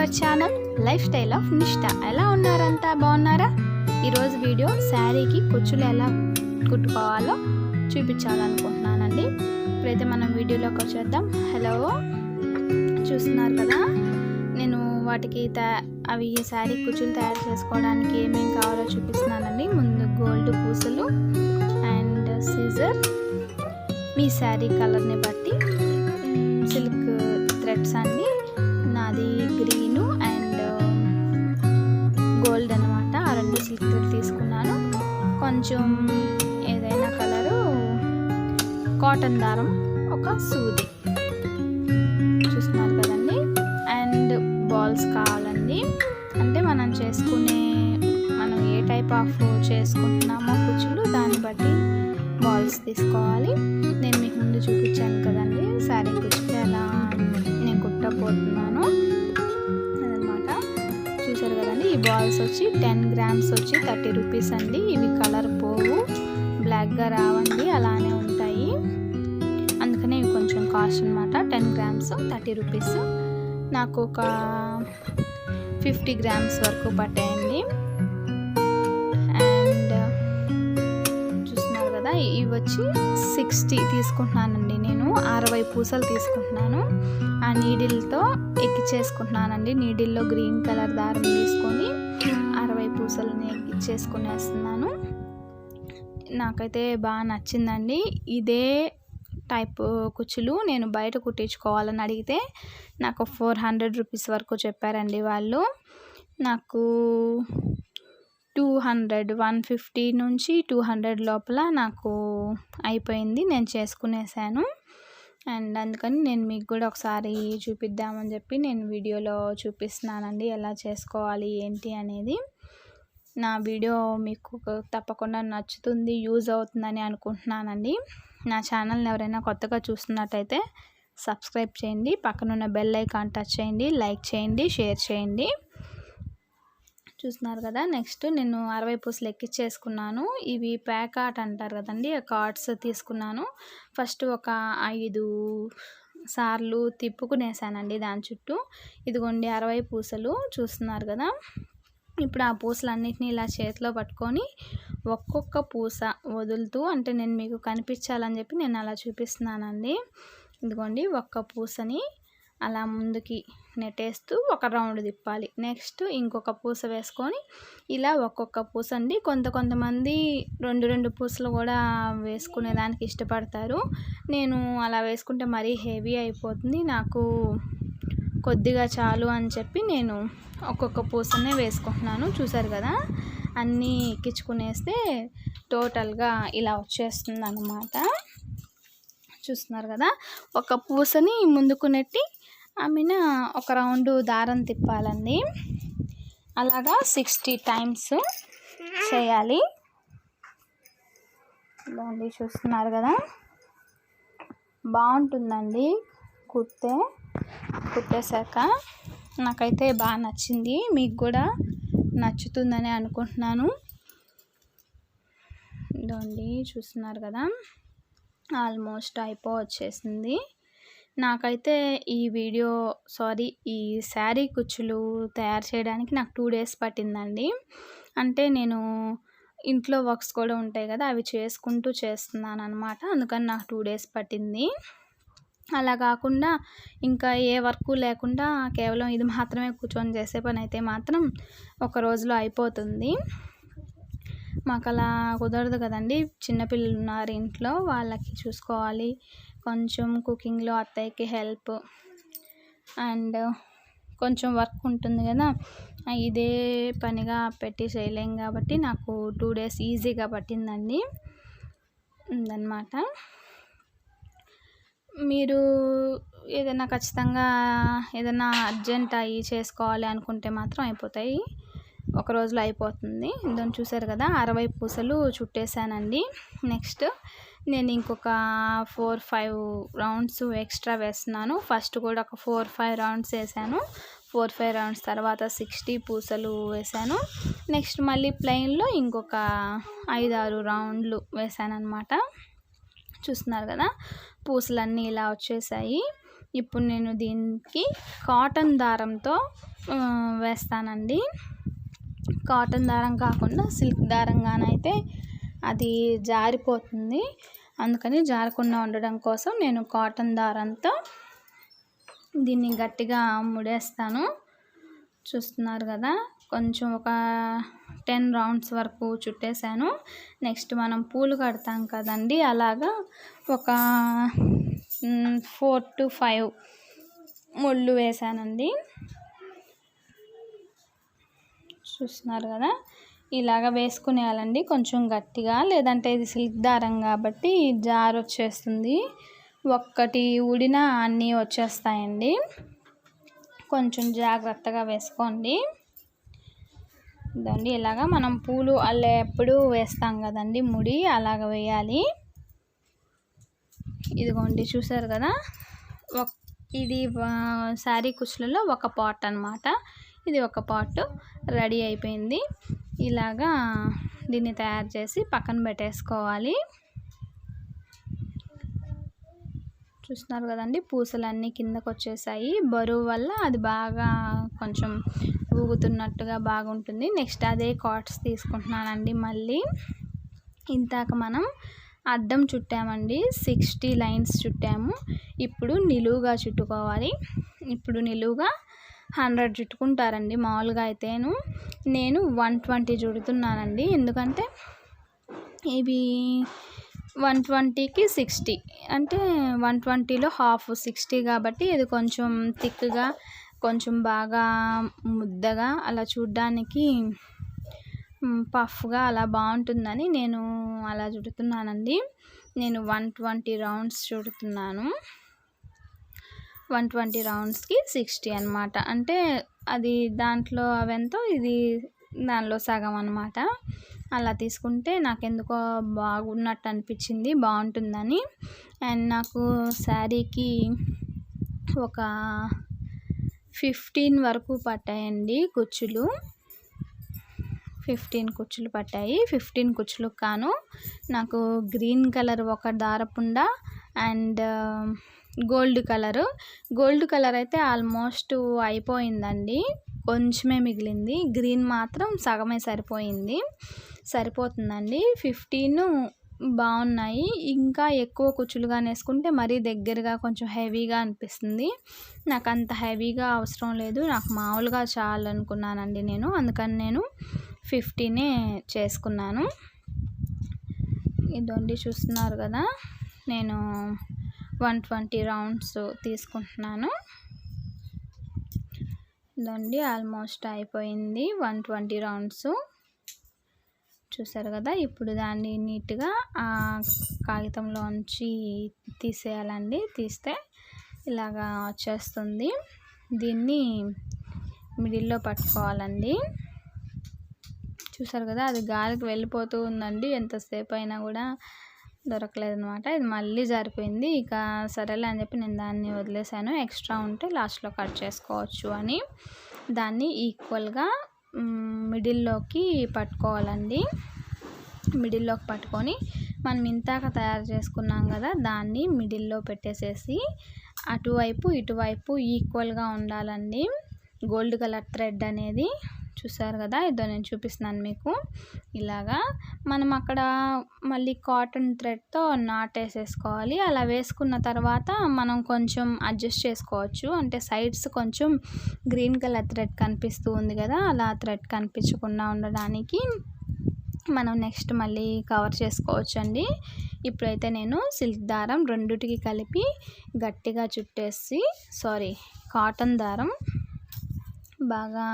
Our channel life style of నిష్ట. ఎలా ఉన్నారంతా, బాగున్నారా? ఈరోజు వీడియో శారీకి కుచ్చులు ఎలా కుట్టుకోవాలో చూపించాలనుకుంటున్నానండి. ఇప్పుడైతే మనం వీడియోలోకి వచ్చేద్దాం. హలో, చూస్తున్నారు కదా, నేను వాటికి అవి శారీ కుచ్చులు తయారు చేసుకోవడానికి ఏమేమి కావాలో చూపిస్తున్నానండి. ముందు గోల్డ్ పూసలు అండ్ సీజర్, మీ శారీ కలర్ని బట్టి సిల్క్ థ్రెడ్స్ అండి. నాది గ్రీను అండ్ గోల్డ్ అనమాట. ఆ రెండు సిల్క్ థ్రెడ్ తీసుకున్నాను. కొంచెం ఏదైనా కలరు కాటన్ దారం, ఒక సూది, చూస్తున్నారు కదండి. అండ్ బాల్స్ కావాలండి. అంటే మనం ఏ టైప్ ఆఫ్ చేసుకుంటున్నామో కుచ్చులు, దాన్ని బట్టి బాల్స్ తీసుకోవాలి. నేను మీకు ముందు చూపించాను కదండి శారీ కుచ్చులు ఎలా నేను కుట్టబోతున్నాను అదనమాట. చూసారు కదండి. ఈ బాల్స్ వచ్చి 10 grams వచ్చి 30 rupees అండి. ఇవి కలర్ పోవు, బ్లాక్గా రావండి, అలానే ఉంటాయి. అందుకనే ఇవి కొంచెం కాస్ట్ అనమాట. 10 grams 30 rupees. నాకు ఒక 50 grams వరకు పట్టాయండి. ఇవి వచ్చి 60 తీసుకుంటున్నానండి. నేను 60 పూసలు తీసుకుంటున్నాను. ఆ నీడిల్తో ఎక్కించేసుకుంటున్నానండి. నీడిల్లో గ్రీన్ కలర్ దారం తీసుకొని 60 పూసలని ఎక్కించేసుకునేస్తున్నాను. నాకైతే బాగా నచ్చిందండి. ఇదే టైప్ కుచ్చులు నేను బయట కుట్టించుకోవాలని అడిగితే నాకు 400 rupees వరకు చెప్పారండి వాళ్ళు. నాకు 150 నుంచి 200 లోపల నాకు అయిపోయింది. నేను చేసుకునేసాను. అండ్ అందుకని నేను మీకు కూడా ఒకసారి చూపిద్దామని చెప్పి నేను వీడియోలో చూపిస్తున్నానండి, ఎలా చేసుకోవాలి ఏంటి అనేది. నా వీడియో మీకు తప్పకుండా నచ్చుతుంది, యూజ్ అవుతుందని అనుకుంటున్నానండి. నా ఛానల్ని ఎవరైనా కొత్తగా చూస్తున్నట్టయితే సబ్స్క్రైబ్ చేయండి, పక్కనున్న బెల్ ఐకాన్ టచ్ చేయండి, లైక్ చేయండి, షేర్ చేయండి. చూస్తున్నారు కదా. నెక్స్ట్ నేను 60 పూసలు ఎక్కించేసుకున్నాను. ఇవి ప్యాకాట్ అంటారు కదండి, ఆ కార్డ్స్ తీసుకున్నాను. ఫస్ట్ ఒక 5 సార్లు తిప్పుకునేసానండి దాని చుట్టూ. ఇదిగోండి 60 పూసలు, చూస్తున్నారు కదా. ఇప్పుడు ఆ పూసలన్నిటిని ఇలా చేతిలో పట్టుకొని ఒక్కొక్క పూస వదులుతూ, అంటే నేను మీకు కనిపించాలని చెప్పి నేను అలా చూపిస్తున్నానండి. ఇదిగోండి ఒక్క పూసని అలా ముందుకి నెట్టేస్తూ ఒక రౌండ్ తిప్పాలి. నెక్స్ట్ ఇంకొక పూస వేసుకొని ఇలా ఒక్కొక్క పూస అండి. కొంతమంది 2 పూసలు కూడా వేసుకునేదానికి ఇష్టపడతారు. నేను అలా వేసుకుంటే మరీ హెవీ అయిపోతుంది, నాకు కొద్దిగా చాలు అని చెప్పి నేను ఒక్కొక్క పూసనే వేసుకుంటున్నాను. చూసారు కదా, అన్నీ ఎక్కించుకునేస్తే టోటల్గా ఇలా వచ్చేస్తుంది అన్నమాట. చూస్తున్నారు కదా, ఒక పూసని ముందుకు నెట్టి ఆమెన ఒక రౌండ్ దారం తిప్పాలండి. అలాగా 60 times చేయాలి. ఇలాంటి చూస్తున్నారు కదా, బాగుంటుందండి కుట్టేశాక. నాకైతే బాగా నచ్చింది, మీకు కూడా నచ్చుతుందని అనుకుంటున్నాను. ఇదండి చూస్తున్నారు కదా, ఆల్మోస్ట్ వచ్చేసింది. నాకైతే ఈ శారీ కుచ్చులు తయారు చేయడానికి నాకు 2 days పట్టిందండి. అంటే నేను ఇంట్లో వర్క్స్ కూడా ఉంటాయి కదా, అవి చేసుకుంటూ చేస్తున్నాను అనమాట. అందుకని నాకు 2 days పట్టింది. అలా కాకుండా ఇంకా ఏ వర్క్ లేకుండా కేవలం ఇది మాత్రమే కూర్చొని చేసే పని అయితే మాత్రం ఒక రోజులో అయిపోతుంది. మాకు అలా కుదరదు కదండి, చిన్నపిల్లలు ఉన్నారు ఇంట్లో, వాళ్ళకి చూసుకోవాలి. కొంచెం కుకింగ్లో అత్తయ్యకి హెల్ప్ అండ్ కొంచెం వర్క్ ఉంటుంది కదా, ఇదే పనిగా పెట్టి చేయలేం కాబట్టి నాకు 2 days ఈజీగా పట్టిందండి అన్నమాట. మీరు ఖచ్చితంగా ఏదైనా అర్జెంట్ అయ్యి చేసుకోవాలి అనుకుంటే మాత్రం అయిపోతాయి, ఒక రోజులో అయిపోతుంది. దాన్ని చూసారు కదా, 60 పూసలు చుట్టేసానండి. నెక్స్ట్ నేను ఇంకొక 4-5 rounds ఎక్స్ట్రా వేస్తున్నాను. ఫస్ట్ కూడా ఒక 4-5 rounds వేసాను. 4-5 rounds తర్వాత 60 పూసలు వేసాను. నెక్స్ట్ మళ్ళీ ప్లెయిన్లో ఇంకొక 5-6 rounds వేసాను అనమాట. చూస్తున్నారు కదా, పూసలన్నీ ఇలా వచ్చేసాయి. ఇప్పుడు నేను దీనికి కాటన్ దారంతో వేస్తానండి. కాటన్ దారం కాకుండా సిల్క్ దారంగానైతే అది జారిపోతుంది. అందుకని జారకుండా ఉండడం కోసం నేను కాటన్ దారంతో దీన్ని గట్టిగా ముడేస్తాను. చూస్తున్నారు కదా, కొంచెం ఒక 10 రౌండ్స్ వరకు చుట్టేసాను. నెక్స్ట్ మనం పూలు కడతాం కదండి, అలాగా ఒక 4 to 5 ముళ్ళు వేసానండి. చూస్తున్నారు కదా, ఇలాగ వేసుకునేయాలండి కొంచెం గట్టిగా, లేదంటే ఇది సిల్క్ దారం కాబట్టి జారు వచ్చేస్తుంది. ఒక్కటి ఊడినా అన్నీ వచ్చేస్తాయండి. కొంచెం జాగ్రత్తగా వేసుకోండి. ఇదండి, ఇలాగా మనం పూలు అల్లేప్పుడు వేస్తాం కదండి ముడి, అలాగ వేయాలి. ఇదిగోండి చూసారు కదా, ఇది శారీ కుచ్చులలో ఒక పార్ట్ అన్నమాట. ఇది ఒక పార్ట్ రెడీ అయిపోయింది. ఇలాగా దీన్ని తయారు చేసి పక్కన పెట్టేసుకోవాలి. చూస్తున్నారు కదండి, పూసలన్నీ కిందకు వచ్చేసాయి. బరువు వల్ల అది బాగా కొంచెం ఊగుతున్నట్టుగా బాగుంటుంది. నెక్స్ట్ అదే కార్డ్స్ తీసుకుంటున్నానండి. మళ్ళీ ఇంతాక మనం అడ్డం చుట్టామండి, 60 లైన్స్ చుట్టాము. ఇప్పుడు నిలువుగా చుట్టుకోవాలి. ఇప్పుడు నిలువుగా 100 చుట్టుకుంటారండి మామూలుగా అయితేను. నేను 120 చుడుతున్నానండి, ఎందుకంటే ఇవి 120కి 60 అంటే 120లో హాఫ్ 60 కాబట్టి ఇది కొంచెం థిక్గా, కొంచెం బాగా ముద్దగా, అలా చూడ్డానికి పఫ్గా అలా బాగుంటుందని నేను అలా చుడుతున్నానండి. నేను 120 రౌండ్స్ చుడుతున్నాను. 120 రౌండ్స్కి 60 అనమాట. అంటే అది దాంట్లో అవెంతో ఇది దానిలో సగం అనమాట. అలా తీసుకుంటే నాకు ఎందుకో బాగున్నట్టు అనిపించింది, బాగుంటుందని. అండ్ నాకు శారీకి ఒక 15 వరకు పట్టాయండి కుచ్చులు. 15 కుచ్చులు పట్టాయి. 15 కుచ్చులకు కాను నాకు గ్రీన్ కలర్ ఒక దారపుండ అండ్ గోల్డ్ కలర్ అయితే ఆల్మోస్ట్ అయిపోయిందండి, కొంచెమే మిగిలింది. గ్రీన్ మాత్రం సగమే సరిపోతుందండి. 15 బాగున్నాయి. ఇంకా ఎక్కువ కుచ్చులుగా వేసుకుంటే మరీ దగ్గరగా కొంచెం హెవీగా అనిపిస్తుంది. నాకు అంత హెవీగా అవసరం లేదు, నాకు మామూలుగా చాలు అనుకున్నానండి నేను. అందుకని నేను 15 చేసుకున్నాను. ఇదండి చూస్తున్నారు కదా, నేను 120 రౌండ్స్ తీసుకుంటున్నాను. ఇదండి ఆల్మోస్ట్ అయిపోయింది 120 రౌండ్స్. చూసారు కదా, ఇప్పుడు దాన్ని నీట్గా ఆ కాగితంలోంచి తీసేయాలండి. తీస్తే ఇలాగా వచ్చేస్తుంది. దీన్ని మిడిల్లో పట్టుకోవాలండి. చూసారు కదా, అది గాలికి వెళ్ళిపోతూ ఉందండి, ఎంతసేపు అయినా కూడా దొరకలేదు అనమాట. ఇది మళ్ళీ జారిపోయింది. ఇక సరేలే అని చెప్పి నేను దాన్ని వదిలేసాను. ఎక్స్ట్రా ఉంటే లాస్ట్లో కట్ చేసుకోవచ్చు అని దాన్ని ఈక్వల్గా మిడిల్లోకి పట్టుకోవాలండి. మిడిల్లోకి పట్టుకొని మనం ఇంతాక తయారు చేసుకున్నాం కదా, దాన్ని మిడిల్లో పెట్టేసేసి అటువైపు ఇటువైపు ఈక్వల్గా ఉండాలండి. గోల్డ్ కలర్ థ్రెడ్ అనేది చూసారు కదా, ఇదో నేను చూపిస్తున్నాను మీకు. ఇలాగా మనం అక్కడ మళ్ళీ కాటన్ థ్రెడ్తో నాటేసేసుకోవాలి. అలా వేసుకున్న తర్వాత మనం కొంచెం అడ్జస్ట్ చేసుకోవచ్చు. అంటే సైడ్స్ కొంచెం గ్రీన్ కలర్ థ్రెడ్ కనిపిస్తూ ఉంది కదా, అలా థ్రెడ్ కనిపించకుండా ఉండడానికి మనం నెక్స్ట్ మళ్ళీ కవర్ చేసుకోవచ్చు అండి. ఇప్పుడైతే నేను సిల్క్ దారం రెండిటికి కలిపి గట్టిగా చుట్టేసి కాటన్ దారం బాగా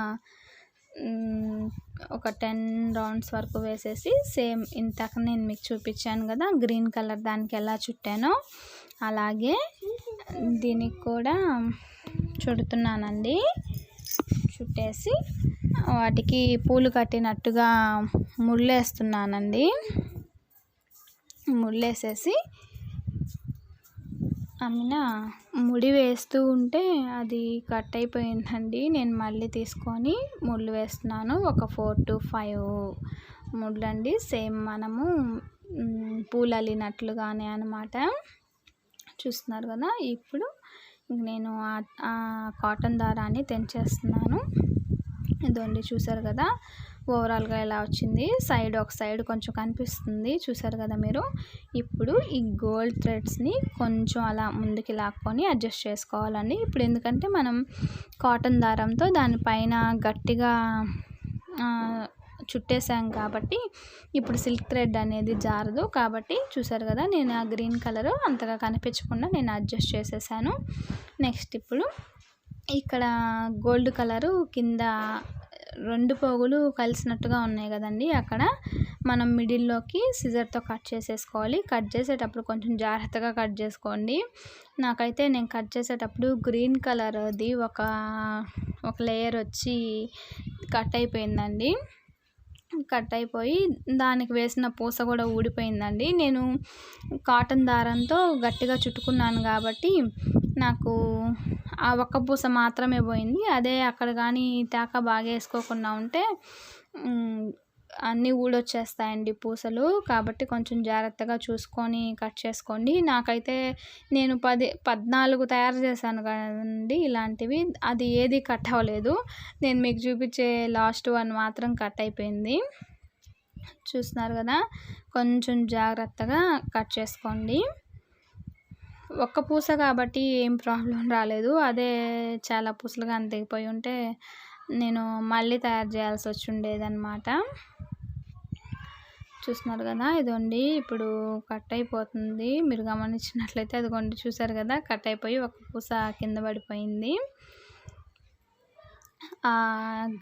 ఒక 10 రౌండ్స్ వరకు వేసేసి, సేమ్ ఇంతక నేను మీకు చూపించాను కదా గ్రీన్ కలర్ దానికి ఎలా చుట్టానో అలాగే దీనికి కూడా చుడుతున్నానండి. చుట్టేసి వాటికి పూలు కట్టినట్టుగా ముళ్ళేస్తున్నానండి. ముళ్ళేసేసి ముడి వేస్తూ ఉంటే అది కట్ అయిపోయిందండి. నేను మళ్ళీ తీసుకొని ముళ్ళు వేస్తున్నాను. ఒక 4 to 5 ముళ్ళండి, సేమ్ మనము పూలు అల్లినట్లుగానే అనమాట. చూస్తున్నారు కదా, ఇప్పుడు నేను ఆ కాటన్ దారాన్ని తెంచేస్తున్నాను. ఇదండి చూసారు కదా, ఓవరాల్గా ఎలా వచ్చింది. ఒక సైడ్ కొంచెం కనిపిస్తుంది, చూసారు కదా మీరు. ఇప్పుడు ఈ గోల్డ్ థ్రెడ్స్ని కొంచెం అలా ముందుకి లాక్కొని అడ్జస్ట్ చేసుకోవాలండి. ఇప్పుడు ఎందుకంటే మనం కాటన్ దారంతో దానిపైన గట్టిగా చుట్టేసాం కాబట్టి ఇప్పుడు సిల్క్ థ్రెడ్ అనేది జారదు. కాబట్టి చూసారు కదా, నేను ఆ గ్రీన్ కలర్ అంతగా కనిపించకుండా నేను అడ్జస్ట్ చేసేసాను. నెక్స్ట్ ఇప్పుడు ఇక్కడ గోల్డ్ కలరు కింద 2 పోగులు కలిసినట్టుగా ఉన్నాయి కదండి, అక్కడ మనం మిడిల్లోకి సిజర్తో కట్ చేసేసుకోవాలి. కట్ చేసేటప్పుడు కొంచెం జాగ్రత్తగా కట్ చేసుకోండి. నాకైతే నేను కట్ చేసేటప్పుడు గ్రీన్ కలర్ది ఒక లేయర్ వచ్చి కట్ అయిపోయిందండి. కట్ అయిపోయి దానికి వేసిన పూస కూడా ఊడిపోయిందండి. నేను కాటన్ దారంతో గట్టిగా చుట్టుకున్నాను కాబట్టి నాకు ఆ ఒక్క పూస మాత్రమే పోయింది. అదే అక్కడ కానీ తాక బాగా వేసుకోకుండా ఉంటే అన్నీ ఊడొచ్చేస్తాయండి పూసలు. కాబట్టి కొంచెం జాగ్రత్తగా చూసుకొని కట్ చేసుకోండి. నాకైతే నేను 14 తయారు చేశాను కదండి ఇలాంటివి, అది ఏది కట్ అవ్వలేదు. నేను మీకు చూపించే లాస్ట్ వన్ మాత్రం కట్ అయిపోయింది. చూస్తున్నారు కదా, కొంచెం జాగ్రత్తగా కట్ చేసుకోండి. ఒక్క పూస కాబట్టి ఏం ప్రాబ్లం రాలేదు. అదే చాలా పూసలుగా తెగిపోయి ఉంటే నేను మళ్ళీ తయారు చేయాల్సి వచ్చి ఉండేదన్నమాట. చూస్తున్నారు కదా, ఇదండి ఇప్పుడు కట్ అయిపోతుంది. మీరు గమనించినట్లయితే అదిగోండి, చూసారు కదా, కట్ అయిపోయి ఒక పూస కింద పడిపోయింది.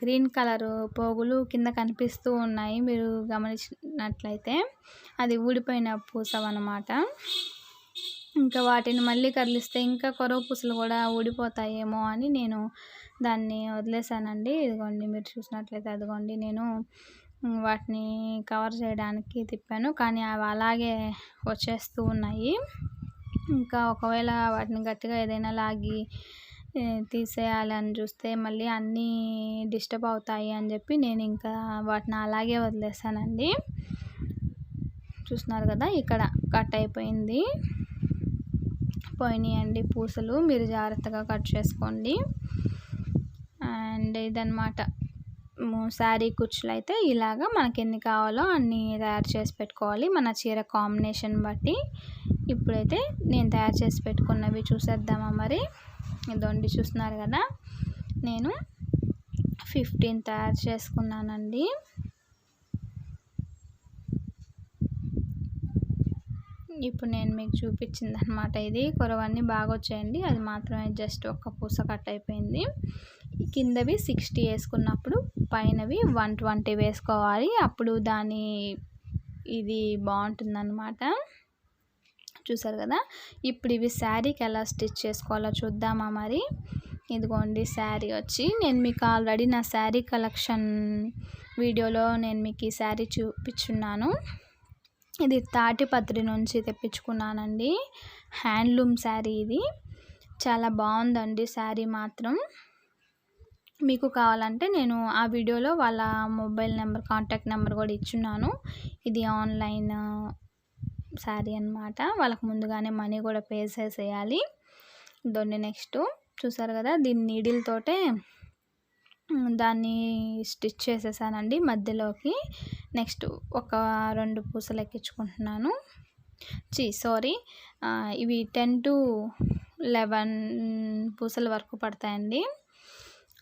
గ్రీన్ కలర్ పోగులు కింద కనిపిస్తూ ఉన్నాయి, మీరు గమనించినట్లయితే అది ఊడిపోయిన పూసవన్నమాట. ఇంకా వాటిని మళ్ళీ కదిలిస్తే ఇంకా కొరవ పూసలు కూడా ఊడిపోతాయేమో అని నేను దాన్ని వదిలేసానండి. ఇదిగోండి మీరు చూసినట్లయితే అదిగోండి, నేను వాటిని కవర్ చేయడానికి తిప్పాను, కానీ అవి అలాగే వచ్చేస్తూ ఉన్నాయి. ఇంకా ఒకవేళ వాటిని గట్టిగా ఏదైనా లాగి తీసేయాలని చూస్తే మళ్ళీ అన్నీ డిస్టర్బ్ అవుతాయి అని చెప్పి నేను ఇంకా వాటిని అలాగే వదిలేసానండి. చూస్తున్నారు కదా, ఇక్కడ కట్ అయిపోయింది, పోయినాయండి పూసలు. మీరు జాగ్రత్తగా కట్ చేసుకోండి. అండ్ ఇదన్నమాట, శారీ కుచ్చులు అయితే ఇలాగా మనకి ఎన్ని కావాలో అన్నీ తయారు చేసి పెట్టుకోవాలి, మన చీర కాంబినేషన్ బట్టి. ఇప్పుడైతే నేను తయారు చేసి పెట్టుకున్నవి చూసేద్దామా మరి. ఇదండి చూస్తున్నారు కదా, నేను 15 తయారు చేసుకున్నానండి. ఇప్పుడు నేను మీకు చూపించింది అనమాట ఇది. కొరవన్నీ బాగా వచ్చాయండి, అది మాత్రమే జస్ట్ ఒక్క పూస కట్ అయిపోయింది. కిందవి 60 వేసుకున్నప్పుడు పైనవి 120 వేసుకోవాలి, అప్పుడు ఇది బాగుంటుందన్నమాట. చూసారు కదా, ఇప్పుడు ఇవి శారీకి ఎలా స్టిచ్ చేసుకోవాలో చూద్దామా మరి. ఇదిగోండి శారీ వచ్చి, నేను మీకు ఆల్రెడీ నా శారీ కలెక్షన్ వీడియోలో నేను మీకు ఈ శారీ చూపించున్నాను. ఇది తాటిపత్రి నుంచి తెప్పించుకున్నానండి, హ్యాండ్లూమ్ శారీ. ఇది చాలా బాగుందండి శారీ మాత్రం. మీకు కావాలంటే నేను ఆ వీడియోలో వాళ్ళ మొబైల్ నెంబర్, కాంటాక్ట్ నెంబర్ కూడా ఇచ్చున్నాను. ఇది ఆన్లైన్ శారీ అన్నమాట, వాళ్ళకు ముందుగానే మనీ కూడా పే చేసేయాలి. దొండి నెక్స్ట్ చూసారు కదా, దీన్ని నీడిల్ తోటే దాన్ని స్టిచ్ చేసేసానండి మధ్యలోకి. నెక్స్ట్ ఒక 2 పూసలు ఎక్కించుకుంటున్నాను. ఇవి 10 to 11 పూసల వరకు పడతాయండి.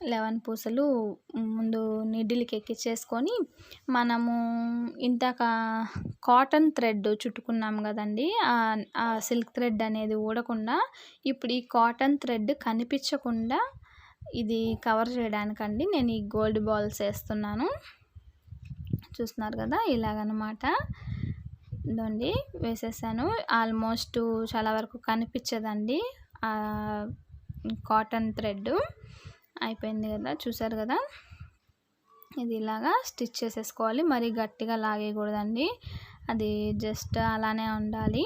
11 పూసలు ముందు నీడిల్కి ఎక్కించేసుకొని, మనము ఇందాక కాటన్ థ్రెడ్ చుట్టుకున్నాం కదండి, ఆ సిల్క్ థ్రెడ్ అనేది ఊడకుండా ఇప్పుడు ఈ కాటన్ థ్రెడ్ కనిపించకుండా ఇది కవర్ చేయడానికండి నేను ఈ గోల్డ్ బాల్స్ వేస్తున్నాను. చూస్తున్నారు కదా, ఇలాగనమాట. ఇదండి వేసేసాను. ఆల్మోస్ట్ చాలా వరకు కనిపించదండి కాటన్ థ్రెడ్. అయిపోయింది కదా, చూసారు కదా, ఇది ఇలాగా స్టిచ్ చేసేసుకోవాలి. మరీ గట్టిగా లాగేయకూడదండి, అది జస్ట్ అలానే ఉండాలి.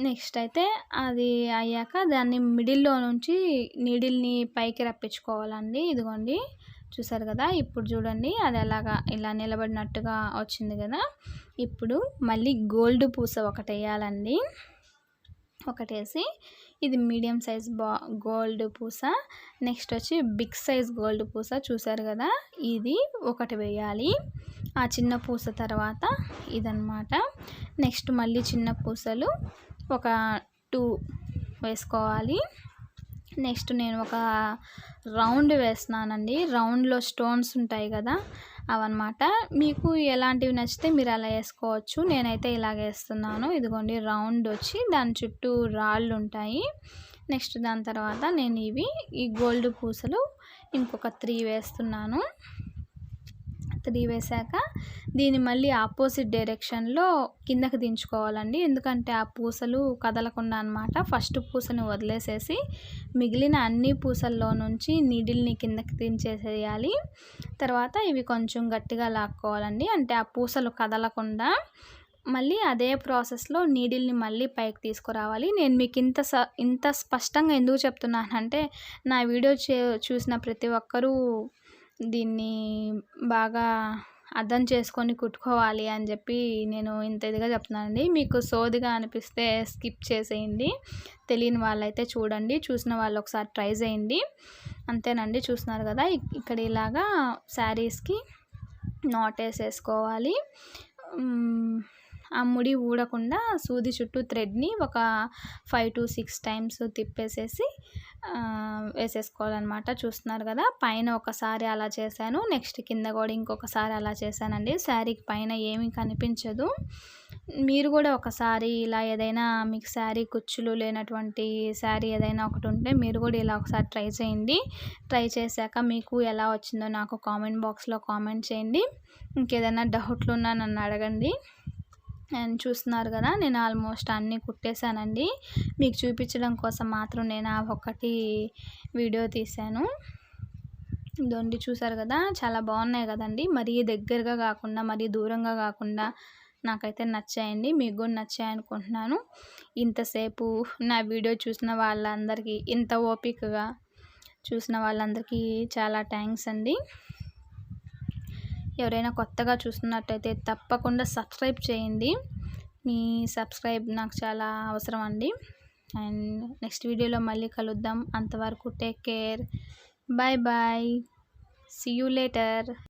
నెక్స్ట్ అయితే అది అయ్యాక దాన్ని మిడిల్లో నుంచి నీడిల్ని పైకి రప్పించుకోవాలండి. ఇదిగోండి చూసారు కదా, ఇప్పుడు చూడండి అది ఇలా నిలబడినట్టుగా వచ్చింది కదా. ఇప్పుడు మళ్ళీ గోల్డ్ పూస ఒకటి వేయాలండి. ఒకటేసి, ఇది మీడియం సైజ్ గోల్డ్ పూస. నెక్స్ట్ వచ్చి బిగ్ సైజ్ గోల్డ్ పూస చూసారు కదా, ఇది ఒకటి వేయాలి. ఆ చిన్న పూస తర్వాత ఇదన్నమాట. నెక్స్ట్ మళ్ళీ చిన్న పూసలు ఒక 2 వేసుకోవాలి. నెక్స్ట్ నేను ఒక రౌండ్ వేస్తున్నానండి. రౌండ్లో స్టోన్స్ ఉంటాయి కదా, అవన్నమాట. మీకు ఎలాంటివి నచ్చితే మీరు అలా వేసుకోవచ్చు. నేనైతే ఇలాగ వేస్తున్నాను. ఇదిగోండి రౌండ్ వచ్చి దాని చుట్టూ రాళ్ళు ఉంటాయి. నెక్స్ట్ దాని తర్వాత నేను ఈ గోల్డ్ పూసలు ఇంకొక 3 వేస్తున్నాను. 3 వేసాక దీన్ని మళ్ళీ ఆపోజిట్ డైరెక్షన్లో కిందకి దించుకోవాలండి. ఎందుకంటే ఆ పూసలు కదలకుండా అనమాట. ఫస్ట్ పూసని వదిలేసేసి మిగిలిన అన్ని పూసల్లో నుంచి నీడిల్ని కిందకి దించేసేయాలి. తర్వాత ఇవి కొంచెం గట్టిగా లాక్కోవాలండి, అంటే ఆ పూసలు కదలకుండా. మళ్ళీ అదే ప్రాసెస్లో నీడిల్ని మళ్ళీ పైకి తీసుకురావాలి. నేను మీకు ఇంత స్పష్టంగా ఎందుకు చెప్తున్నానంటే, నా వీడియో చూసిన ప్రతి ఒక్కరూ దీన్ని బాగా అర్థం చేసుకొని కుట్టుకోవాలి అని చెప్పి నేను ఇంత ఇదిగా చెప్తున్నానండి. మీకు సోదిగా అనిపిస్తే స్కిప్ చేసేయండి. తెలియని వాళ్ళైతే చూడండి, చూసిన వాళ్ళు ఒకసారి ట్రై చేయండి. అంతేనండి, చూస్తున్నారు కదా, ఇక్కడ ఇలాగా శారీస్కి నాట్ వేసేసుకోవాలి. ఆ ముడి ఊడకుండా సూది చుట్టూ థ్రెడ్ని ఒక 5 to 6 టైమ్స్ తిప్పేసేసి వేసేసుకోవాలన్నమాట. చూస్తున్నారు కదా, పైన ఒకసారి అలా చేశాను, నెక్స్ట్ కింద కూడా ఇంకొకసారి అలా చేశానండి. శారీకి పైన ఏమీ కనిపించదు. మీరు కూడా ఒకసారి ఇలా ఏదైనా మీకు శారీ కుచ్చులు లేనటువంటి శారీ ఏదైనా ఒకటి ఉంటే మీరు కూడా ఇలా ఒకసారి ట్రై చేయండి. ట్రై చేశాక మీకు ఎలా వచ్చిందో నాకు కామెంట్ బాక్స్లో కామెంట్ చేయండి. ఇంకేదైనా డౌట్లు ఉన్నా నన్ను అడగండి. అండ్ చూస్తున్నారు కదా, నేను ఆల్మోస్ట్ అన్నీ కుట్టేశానండి. మీకు చూపించడం కోసం మాత్రం నేను ఆ ఒక్కటి వీడియో తీశాను. ఇదొండి చూసారు కదా, చాలా బాగున్నాయి కదండి. మరీ దగ్గరగా కాకుండా మరీ దూరంగా కాకుండా నాకైతే నచ్చాయండి. మీకు కూడా నచ్చాయి అనుకుంటున్నాను. ఇంతసేపు నా వీడియో చూసిన వాళ్ళందరికీ, ఇంత ఓపికగా చూసిన వాళ్ళందరికీ చాలా థ్యాంక్స్ అండి. ఎవరైనా కొత్తగా చూస్తున్నట్టయితే తప్పకుండా సబ్స్క్రైబ్ చేయండి. మీ సబ్స్క్రైబ్ నాకు చాలా అవసరం అండి. అండ్ నెక్స్ట్ వీడియోలో మళ్ళీ కలుద్దాం. అంతవరకు take care. Bye bye. See you later.